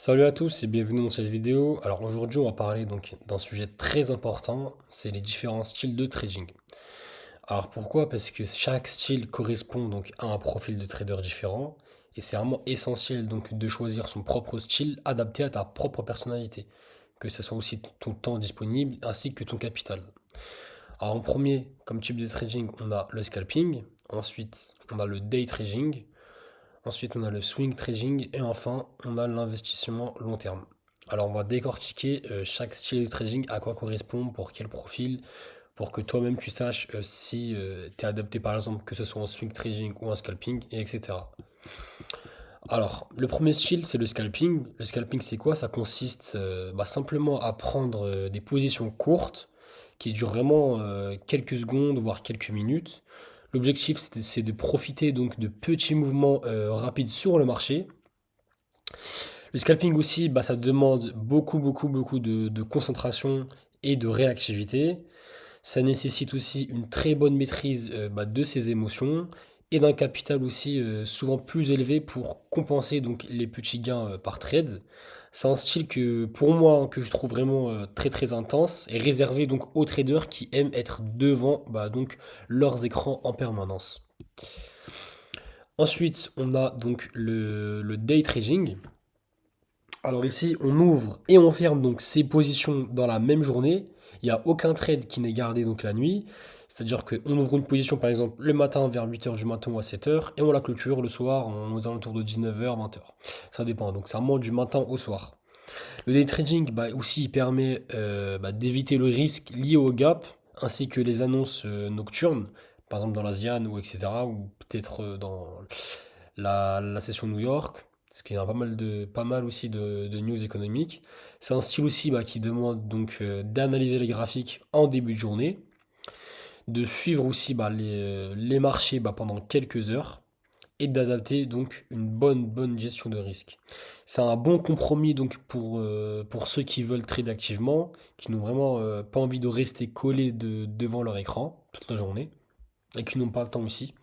Salut à tous et bienvenue dans cette vidéo. Alors aujourd'hui on va parler donc d'un sujet très important, c'est les différents styles de trading. Alors pourquoi? Parce que chaque style correspond donc à un profil de trader différent et c'est vraiment essentiel donc de choisir son propre style adapté à ta propre personnalité, que ce soit aussi ton temps disponible ainsi que ton capital. Alors en premier, comme type de trading, on a le scalping, ensuite on a le day trading, ensuite, on a le swing trading et enfin, on a l'investissement long terme. Alors, on va décortiquer chaque style de trading, à quoi correspond, pour quel profil, pour que toi-même tu saches si tu es adapté par exemple, que ce soit en swing trading ou en scalping, et etc. Alors, le premier style, c'est le scalping. Le scalping, c'est quoi? Ça consiste simplement à prendre des positions courtes qui durent vraiment quelques secondes, voire quelques minutes. L'objectif, c'est de profiter donc de petits mouvements rapides sur le marché. Le scalping aussi, ça demande beaucoup de concentration et de réactivité. Ça nécessite aussi une très bonne maîtrise de ses émotions et d'un capital aussi souvent plus élevé pour compenser donc les petits gains par trade. C'est un style que pour moi que je trouve vraiment très intense et réservé donc aux traders qui aiment être devant donc leurs écrans en permanence. Ensuite, on a donc le day trading. Alors ici, on ouvre et on ferme donc ces positions dans la même journée. Il n'y a aucun trade qui n'est gardé donc la nuit. C'est-à-dire qu'on ouvre une position par exemple le matin vers 8 heures du matin ou à 7 heures et on la clôture le soir aux alentours de 19 heures 20 heures. Ça dépend, donc c'est vraiment du matin au soir. Le day trading aussi il permet d'éviter le risque lié au gap ainsi que les annonces nocturnes, par exemple dans l'ASIAN ou etc. ou peut-être dans la session New York, parce qu'il y a pas mal aussi de news économiques. C'est un style aussi qui demande donc d'analyser les graphiques en début de journée, de suivre aussi les marchés pendant quelques heures et d'adapter donc une bonne gestion de risque. C'est un bon compromis donc pour ceux qui veulent trader activement, qui n'ont vraiment pas envie de rester collés devant leur écran toute la journée et qui n'ont pas le temps aussi.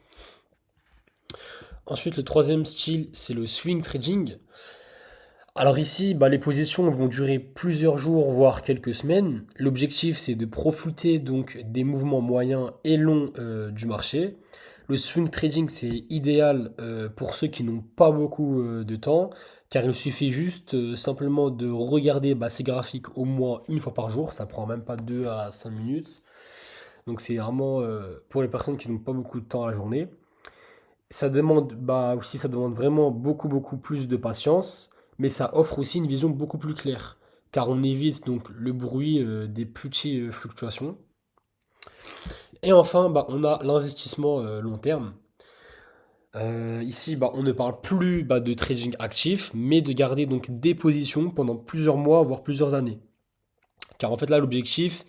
Ensuite, le troisième style, c'est le swing trading. Alors ici, les positions vont durer plusieurs jours, voire quelques semaines. L'objectif, c'est de profiter donc des mouvements moyens et longs du marché. Le swing trading, c'est idéal pour ceux qui n'ont pas beaucoup de temps, car il suffit juste simplement de regarder ces graphiques au moins une fois par jour. Ça prend même pas 2 à 5 minutes. Donc c'est vraiment pour les personnes qui n'ont pas beaucoup de temps à la journée. Ça demande vraiment beaucoup plus de patience, mais ça offre aussi une vision beaucoup plus claire, car on évite donc le bruit des petites fluctuations. Et enfin, on a l'investissement long terme. Ici, on ne parle plus de trading actif, mais de garder donc des positions pendant plusieurs mois, voire plusieurs années. Car en fait là, l'objectif,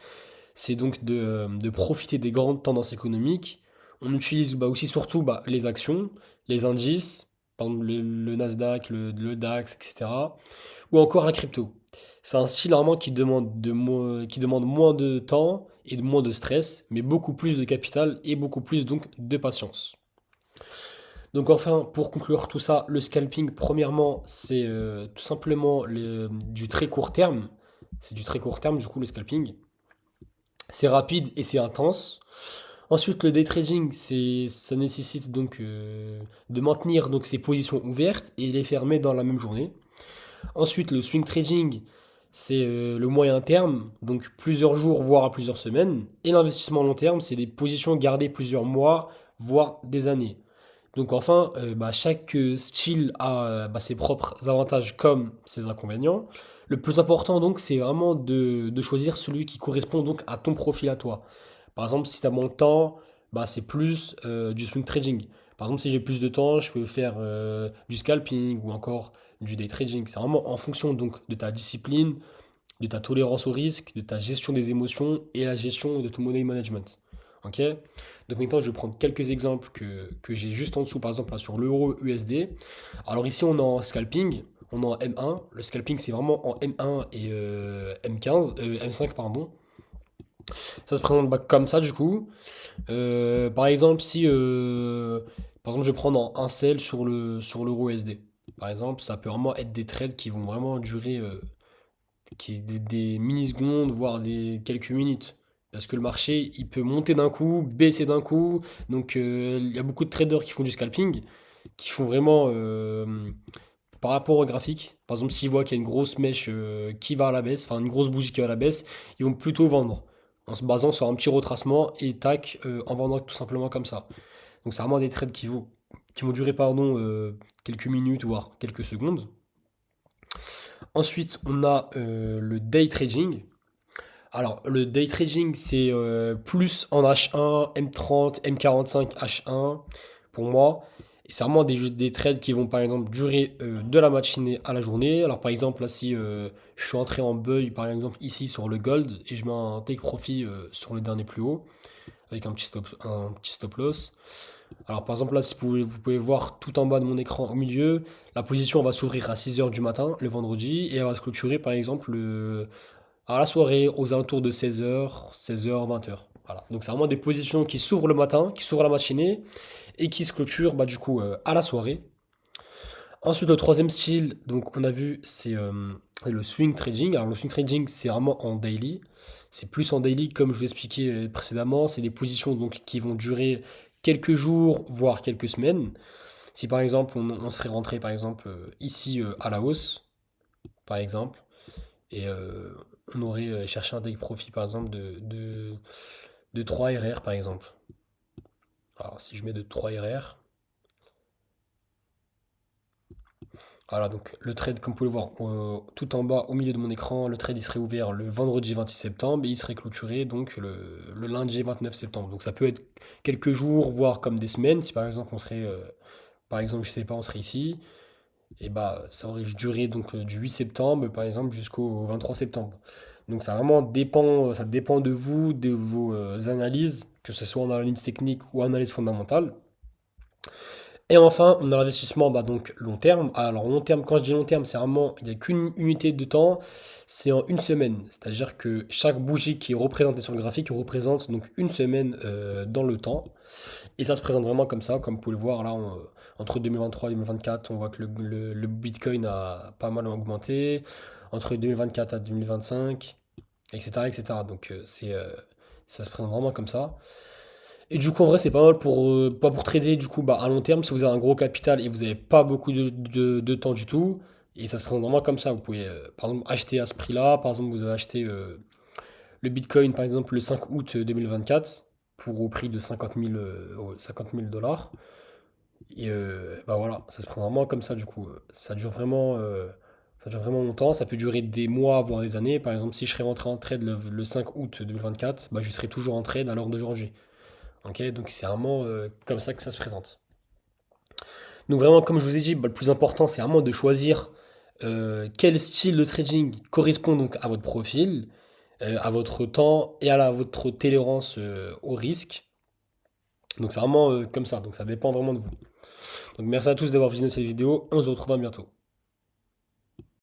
c'est donc de profiter des grandes tendances économiques. On utilise aussi surtout les actions, les indices, par exemple le Nasdaq, le DAX, etc. Ou encore la crypto. C'est un style vraiment qui demande moins de temps et de moins de stress, mais beaucoup plus de capital et beaucoup plus donc de patience. Donc enfin, pour conclure tout ça, le scalping, premièrement, c'est tout simplement du très court terme. C'est du très court terme, du coup, le scalping. C'est rapide et c'est intense. Ensuite, le day trading, ça nécessite donc de maintenir donc ses positions ouvertes et les fermer dans la même journée. Ensuite, le swing trading, c'est le moyen terme, donc plusieurs jours, voire plusieurs semaines. Et l'investissement long terme, c'est des positions gardées plusieurs mois, voire des années. Donc enfin, chaque style a ses propres avantages comme ses inconvénients. Le plus important donc, c'est vraiment de choisir celui qui correspond donc à ton profil à toi. Par exemple, si tu as moins de temps, c'est plus du swing trading. Par exemple, si j'ai plus de temps, je peux faire du scalping ou encore du day trading. C'est vraiment en fonction donc de ta discipline, de ta tolérance au risque, de ta gestion des émotions et la gestion de ton money management. Ok. Donc maintenant, je vais prendre quelques exemples que j'ai juste en dessous, par exemple là, sur l'euro USD. Alors ici, on est en scalping, on est en M1. Le scalping, c'est vraiment en M1 et M5, pardon. Ça se présente comme ça, du coup. Par exemple, si par exemple, je prends en un sell sur l'euro USD. Par exemple, ça peut vraiment être des trades qui vont vraiment durer des millisecondes, voire des quelques minutes. Parce que le marché, il peut monter d'un coup, baisser d'un coup. Donc, il y a beaucoup de traders qui font du scalping, qui font vraiment par rapport au graphique. Par exemple, s'ils voient qu'il y a une grosse mèche qui va à la baisse, enfin une grosse bougie qui va à la baisse, ils vont plutôt vendre en se basant sur un petit retracement et tac, en vendant tout simplement comme ça. Donc, c'est vraiment des trades qui vont durer pardon, quelques minutes, voire quelques secondes. Ensuite, on a le day trading. Alors, le day trading, c'est plus en H1, M30, M45, H1 pour moi. Et c'est vraiment des trades qui vont par exemple durer de la matinée à la journée. Alors, par exemple, là, si je suis entré en buy, par exemple, ici sur le gold, et je mets un take profit sur le dernier plus haut, avec un petit stop loss. Alors, par exemple, là, si vous pouvez voir tout en bas de mon écran au milieu, la position va s'ouvrir à 6 heures du matin le vendredi et elle va se clôturer, par exemple, à la soirée, aux alentours de 16 heures, 16 heures, 20 heures. Voilà. Donc c'est vraiment des positions qui s'ouvrent le matin, qui s'ouvrent la matinée et qui se clôturent bah, du coup à la soirée. Ensuite, le troisième style, donc on a vu, c'est le swing trading. Alors le swing trading, c'est vraiment en daily. C'est plus en daily, comme je vous l'expliquais précédemment. C'est des positions donc qui vont durer quelques jours, voire quelques semaines. Si par exemple on serait rentré par exemple ici à la hausse, par exemple, et on aurait cherché un take profit par exemple de 3 RR par exemple. Alors si je mets de 3 RR, voilà donc le trade comme vous pouvez le voir tout en bas au milieu de mon écran, le trade il serait ouvert le vendredi 26 septembre et il serait clôturé donc le lundi 29 septembre. Donc ça peut être quelques jours, voire comme des semaines. Si par exemple on serait, par exemple je sais pas, on serait ici, et bah ça aurait duré donc du 8 septembre par exemple jusqu'au 23 septembre. Donc ça dépend de vous, de vos analyses, que ce soit en analyse technique ou analyse fondamentale. Et enfin, on a l'investissement bah, donc long terme. Alors long terme, quand je dis long terme, c'est vraiment, il n'y a qu'une unité de temps, c'est en une semaine. C'est-à-dire que chaque bougie qui est représentée sur le graphique représente donc une semaine dans le temps. Et ça se présente vraiment comme ça, comme vous pouvez le voir là, entre 2023 et 2024, on voit que le Bitcoin a pas mal augmenté, entre 2024 à 2025, etc. etc. Donc ça se présente vraiment comme ça. Et du coup, en vrai, c'est pas mal pas pour trader du coup bah, à long terme si vous avez un gros capital et vous n'avez pas beaucoup de temps du tout. Et ça se présente vraiment comme ça. Vous pouvez par exemple acheter à ce prix-là. Par exemple, vous avez acheté le Bitcoin par exemple le 5 août 2024 pour au prix de 50 000 dollars. Et bah voilà, ça se prend vraiment comme ça du coup. Ça dure vraiment longtemps, ça peut durer des mois, voire des années. Par exemple, si je serais rentré en trade le 5 août 2024, bah, je serais toujours en trade à l'heure d'aujourd'hui. Ok, donc c'est vraiment comme ça que ça se présente. Donc vraiment, comme je vous ai dit, bah, le plus important, c'est vraiment de choisir quel style de trading correspond donc à votre profil, à votre temps et à votre tolérance au risque. Donc c'est vraiment comme ça, donc ça dépend vraiment de vous. Donc merci à tous d'avoir visionné cette vidéo, on se retrouve à bientôt.